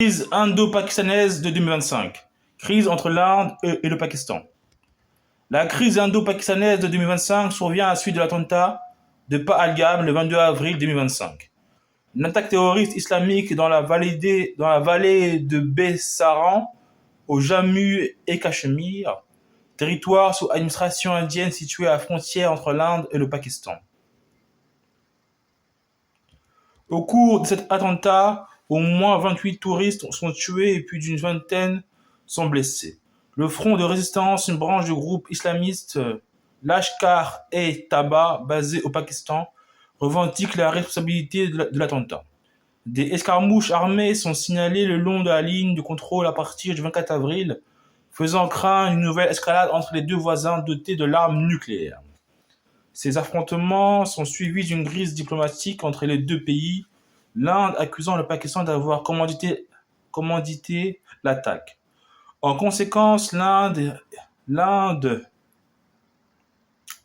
Crise indo-pakistanaise de 2025. Crise entre l'Inde et le Pakistan. La crise indo-pakistanaise de 2025 survient à la suite de l'attentat de Pahalgam le 22 avril 2025. Une attaque terroriste islamique dans la vallée de Bessaran, au Jammu et Cachemire, territoire sous administration indienne situé à la frontière entre l'Inde et le Pakistan. Au cours de cet attentat, au moins 28 touristes sont tués et plus d'une vingtaine sont blessés. Le Front de résistance, une branche du groupe islamiste Lashkar-e-Taiba, basé au Pakistan, revendique la responsabilité de l'attentat. Des escarmouches armées sont signalées le long de la ligne de contrôle à partir du 24 avril, faisant craindre une nouvelle escalade entre les deux voisins dotés de l'arme nucléaire. Ces affrontements sont suivis d'une crise diplomatique entre les deux pays, l'Inde accusant le Pakistan d'avoir commandité l'attaque. En conséquence, l'Inde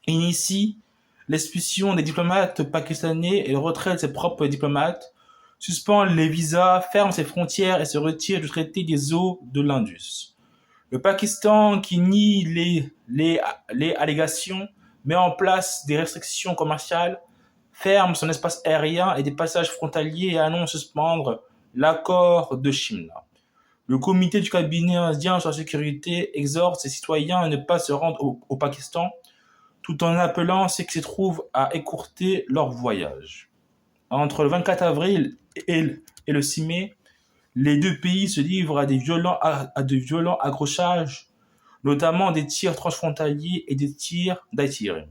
initie l'expulsion des diplomates pakistanais et le retrait de ses propres diplomates, suspend les visas, ferme ses frontières et se retire du traité des eaux de l'Indus. Le Pakistan, qui nie les allégations, met en place des restrictions commerciales, ferme son espace aérien et des passages frontaliers et annonce suspendre l'accord de Shimla. Le comité du cabinet indien sur la sécurité exhorte ses citoyens à ne pas se rendre au Pakistan, tout en appelant ceux qui s'y trouvent à écourter leur voyage. Entre le 24 avril et le 6 mai, les deux pays se livrent à de violents accrochages, notamment des tirs transfrontaliers et des tirs d'artillerie.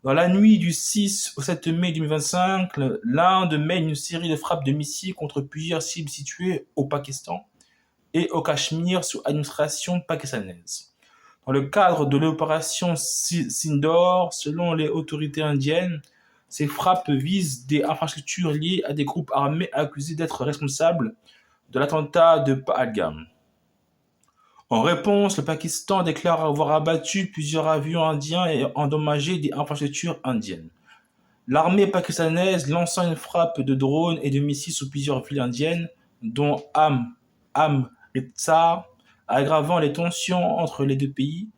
Dans la nuit du 6 au 7 mai 2025, l'Inde mène une série de frappes de missiles contre plusieurs cibles situées au Pakistan et au Cachemire sous administration pakistanaise. Dans le cadre de l'opération Sindoor, selon les autorités indiennes, ces frappes visent des infrastructures liées à des groupes armés accusés d'être responsables de l'attentat de Pahalgam. En réponse, le Pakistan déclare avoir abattu plusieurs avions indiens et endommagé des infrastructures indiennes. L'armée pakistanaise lançant une frappe de drones et de missiles sur plusieurs villes indiennes, dont Amritsar, aggravant les tensions entre les deux pays.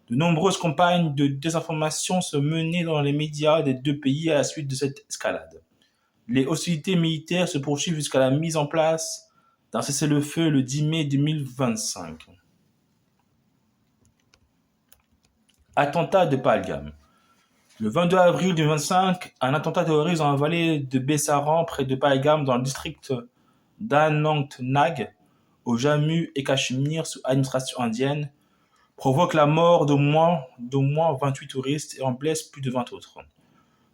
De nombreuses campagnes de désinformation sont menées dans les médias des deux pays à la suite de cette escalade. Les hostilités militaires se poursuivent jusqu'à la mise en place d'un cessez-le-feu le 10 mai 2025. Attentat de Pahalgam. Le 22 avril 2025, un attentat terroriste dans la vallée de Bessaran, près de Pahalgam, dans le district d'Anantnag, au Jammu et Cachemire, sous administration indienne, provoque la mort d'au moins 28 touristes et en blesse plus de 20 autres.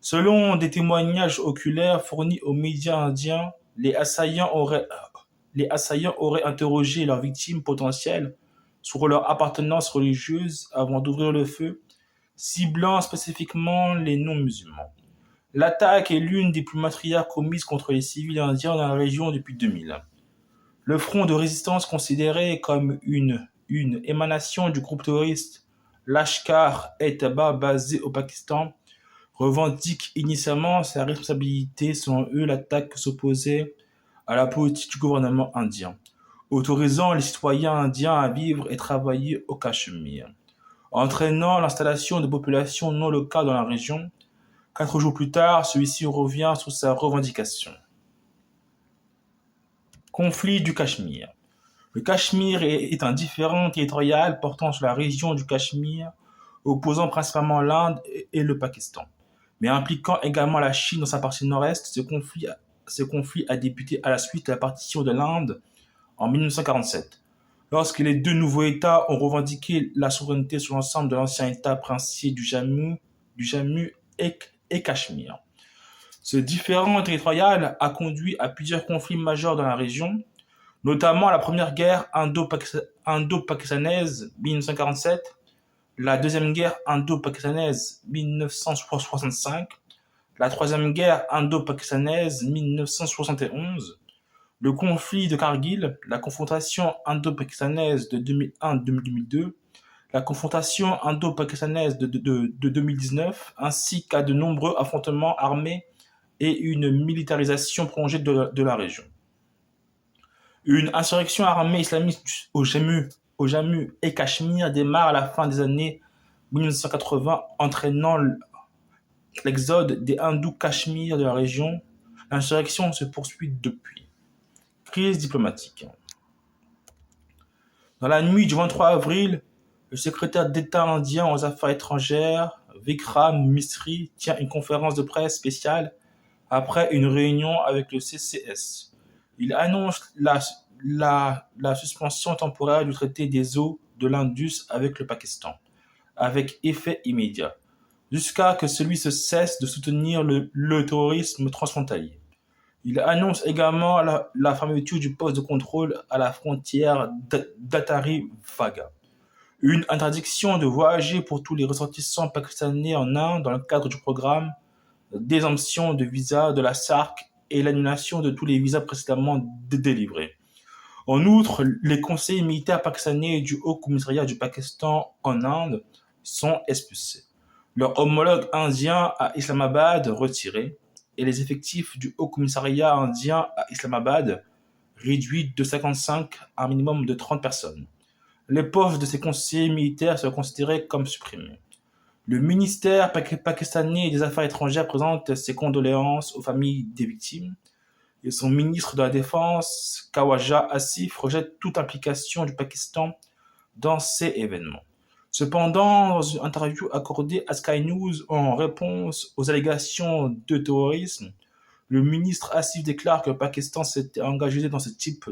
Selon des témoignages oculaires fournis aux médias indiens, les assaillants auraient interrogé leurs victimes potentielles sur leur appartenance religieuse avant d'ouvrir le feu, ciblant spécifiquement les non-musulmans. L'attaque est l'une des plus meurtrières commises contre les civils indiens dans la région depuis 2000. Le front de résistance, considéré comme une émanation du groupe terroriste Lashkar-e-Taiba basé au Pakistan, revendique initialement sa responsabilité. Selon eux, l'attaque s'opposait à la politique du gouvernement indien, autorisant les citoyens indiens à vivre et travailler au Cachemire, entraînant l'installation de populations non locales dans la région. 4 jours plus tard, celui-ci revient sur sa revendication. Conflit du Cachemire. Le Cachemire est un différend territorial portant sur la région du Cachemire, opposant principalement l'Inde et le Pakistan, mais impliquant également la Chine dans sa partie nord-est. Ce conflit a débuté à la suite de la partition de l'Inde en 1947, lorsque les deux nouveaux États ont revendiqué la souveraineté sur l'ensemble de l'ancien État princier du Jammu et Cachemire. Ce différend territorial a conduit à plusieurs conflits majeurs dans la région, notamment la première guerre indo-pakistanaise 1947, la deuxième guerre indo-pakistanaise 1965, la troisième guerre indo-pakistanaise 1971, le conflit de Kargil, la confrontation indo-pakistanaise de 2001-2002, la confrontation indo-pakistanaise de 2019, ainsi qu'à de nombreux affrontements armés et une militarisation prolongée de la région. Une insurrection armée islamiste au Jammu et Cachemire démarre à la fin des années 1980, entraînant l'exode des hindous cachemires de la région. L'insurrection se poursuit depuis. Crise diplomatique. Dans la nuit du 23 avril, le secrétaire d'État indien aux Affaires étrangères, Vikram Misri, tient une conférence de presse spéciale après une réunion avec le CCS. Il annonce la suspension temporaire du traité des eaux de l'Indus avec le Pakistan, avec effet immédiat, jusqu'à ce que celui-ci cesse de soutenir le terrorisme transfrontalier. Il annonce également la fermeture du poste de contrôle à la frontière d'Attari-Vaga, une interdiction de voyager pour tous les ressortissants pakistanais en Inde dans le cadre du programme d'exemption de visa de la SARC et l'annulation de tous les visas précédemment délivrés. En outre, les conseillers militaires pakistanais du Haut Commissariat du Pakistan en Inde sont expulsés, leur homologue indien à Islamabad retiré, et les effectifs du Haut Commissariat indien à Islamabad réduits de 55 à un minimum de 30 personnes. Les postes de ces conseillers militaires sont considérés comme supprimés. Le ministère pakistanais des Affaires étrangères présente ses condoléances aux familles des victimes et son ministre de la Défense, Khawaja Asif, rejette toute implication du Pakistan dans ces événements. Cependant, dans une interview accordée à Sky News en réponse aux allégations de terrorisme, le ministre Asif déclare que le Pakistan s'était engagé dans ce type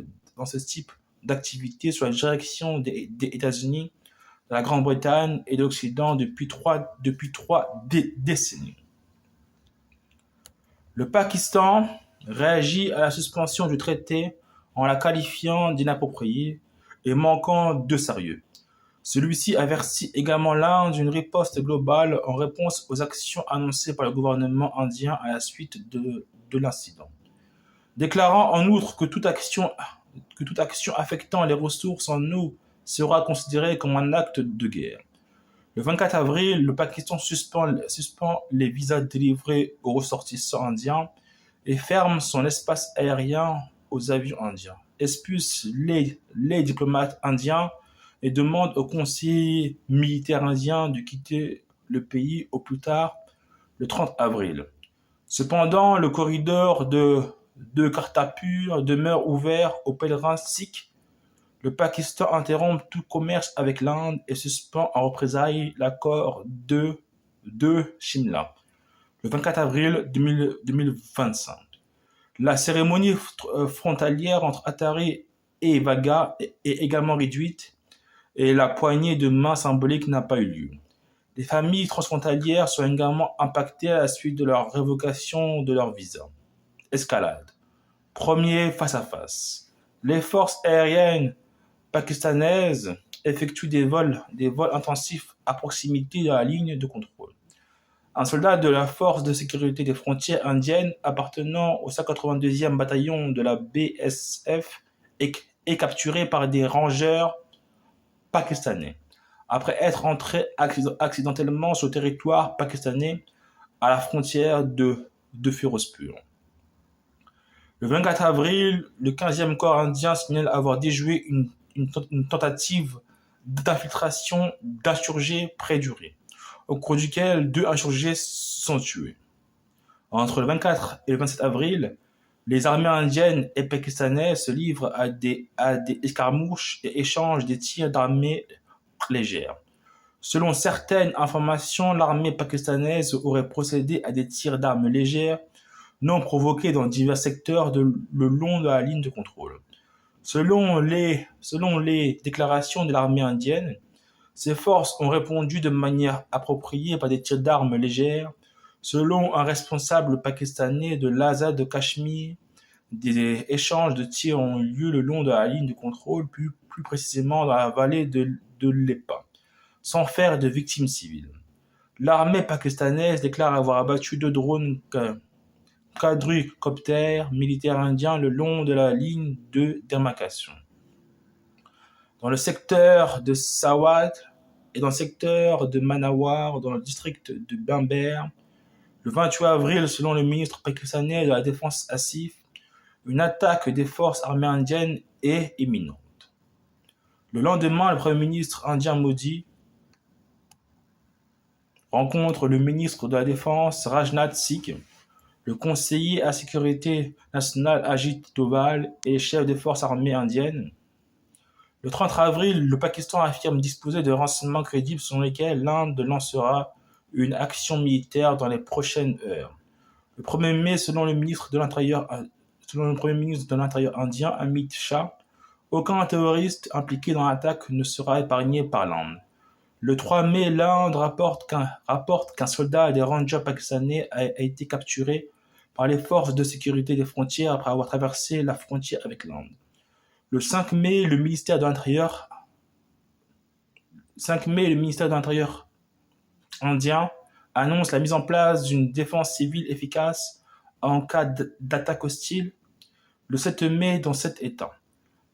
d'activité sous la direction des États-Unis, de la Grande-Bretagne et de l'Occident depuis trois décennies. Le Pakistan réagit à la suspension du traité en la qualifiant d'inappropriée et manquant de sérieux. Celui-ci avertit également l'Inde d'une riposte globale en réponse aux actions annoncées par le gouvernement indien à la suite de l'incident, déclarant en outre que toute action affectant les ressources en eau sera considérée comme un acte de guerre. Le 24 avril, le Pakistan suspend les visas délivrés aux ressortissants indiens et ferme son espace aérien aux avions indiens, expulse les diplomates indiens et demande aux conseillers militaires indiens de quitter le pays au plus tard le 30 avril. Cependant, le corridor de Kartarpur demeure ouvert aux pèlerins sikhs. Le Pakistan interrompt tout commerce avec l'Inde et suspend en représailles l'accord de Shimla le 24 avril 2025. La cérémonie frontalière entre Attari et Vaga est également réduite et la poignée de main symbolique n'a pas eu lieu. Les familles transfrontalières sont également impactées à la suite de leur révocation de leur visa. Escalade. Premier face-à-face. Les forces aériennes pakistanaises effectuent des vols intensifs à proximité de la ligne de contrôle. Un soldat de la force de sécurité des frontières indiennes appartenant au 182e bataillon de la BSF est capturé par des rangers pakistanais après être entré accidentellement sur le territoire pakistanais à la frontière de Firozpur. Le 24 avril, le 15e corps indien signale avoir déjoué une tentative d'infiltration d'insurgés prédurée, au cours duquel 2 insurgés sont tués. Entre le 24 et le 27 avril, les armées indiennes et pakistanaises se livrent à des escarmouches et échangent des tirs d'armes légères. Selon certaines informations, l'armée pakistanaise aurait procédé à des tirs d'armes légères non provoqués dans divers secteurs le long de la ligne de contrôle. Selon les déclarations de l'armée indienne, ces forces ont répondu de manière appropriée par des tirs d'armes légères. Selon un responsable pakistanais de l'Azad de Cachemire, des échanges de tirs ont eu lieu le long de la ligne de contrôle, plus précisément dans la vallée de l'Epa, sans faire de victimes civiles. L'armée pakistanaise déclare avoir abattu 2 drones quadricoptères militaires indiens le long de la ligne de démarcation. Dans le secteur de Sawat et dans le secteur de Manawar, dans le district de Bamber, le 28 avril, selon le ministre pakistanais de la Défense Asif, une attaque des forces armées indiennes est imminente. Le lendemain, le Premier ministre indien Modi rencontre le ministre de la Défense Rajnath Singh, le conseiller à la sécurité nationale Ajit Doval et les chefs des forces armées indiennes. Le 30 avril, le Pakistan affirme disposer de renseignements crédibles selon lesquels l'Inde lancera une action militaire dans les prochaines heures. Le 1er mai, selon le Premier ministre de l'Intérieur indien, Amit Shah, aucun terroriste impliqué dans l'attaque ne sera épargné par l'Inde. Le 3 mai, l'Inde rapporte qu'un soldat des Rangers pakistanais a été capturé par les forces de sécurité des frontières après avoir traversé la frontière avec l'Inde. Le 5 mai, le ministère de l'Intérieur indien annonce la mise en place d'une défense civile efficace en cas d'attaque hostile. Le 7 mai, dans 7 États.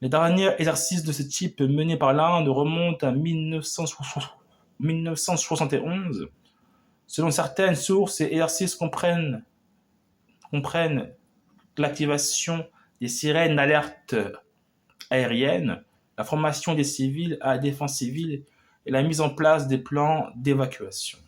Les derniers exercices de ce type menés par l'Inde remontent à 1971. Selon certaines sources, ces exercices comprennent l'activation des sirènes d'alerte aérienne, la formation des civils à la défense civile et la mise en place des plans d'évacuation.